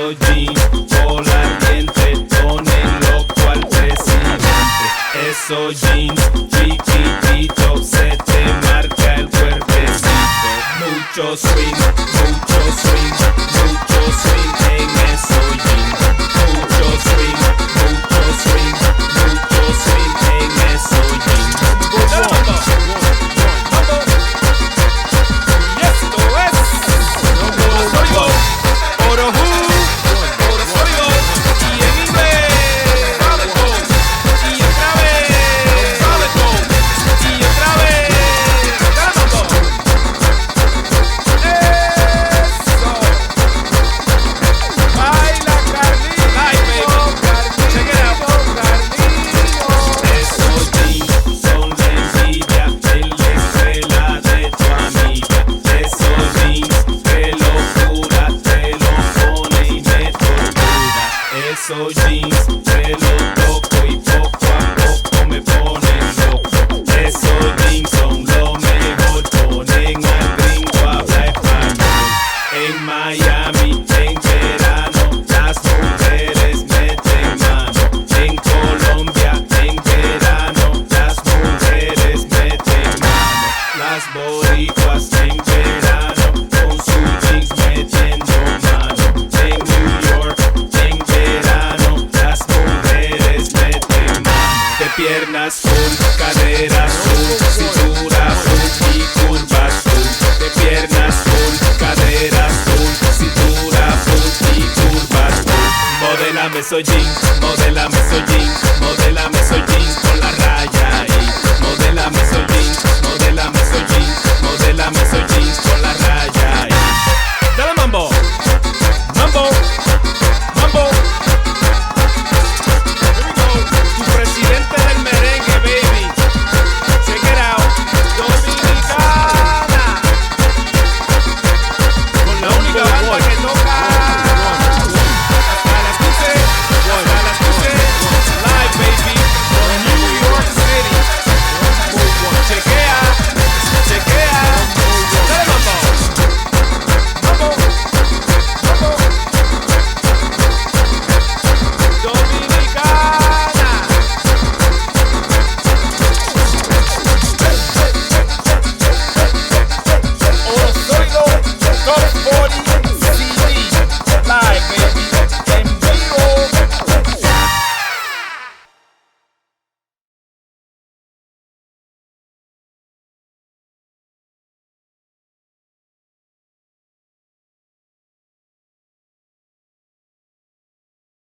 Esos jeans polar diente ponen loco al presidente. Esos jeans chiquititos se te marca el cuerpecito. Mucho swing, mucho swing, mucho swing en esos jeans. Mucho swing, mucho swing, mucho swing en esos jeans. Esos jeans te lo toco y poco a poco me ponen loco. Esos jeans son lo mejor, ponen al gringo a hablar español. En Miami, en verano, las mujeres meten mano. En Colombia, en verano, las mujeres meten mano. Las boricuas en verano, con sus jeans metiendo mano. En New York, piernas full, caderas full, cintura full y curvas full. De piernas full, caderas full, cintura full y curvas full. Modélame esos jeans, modélame esos jeans, modélame esos jeans.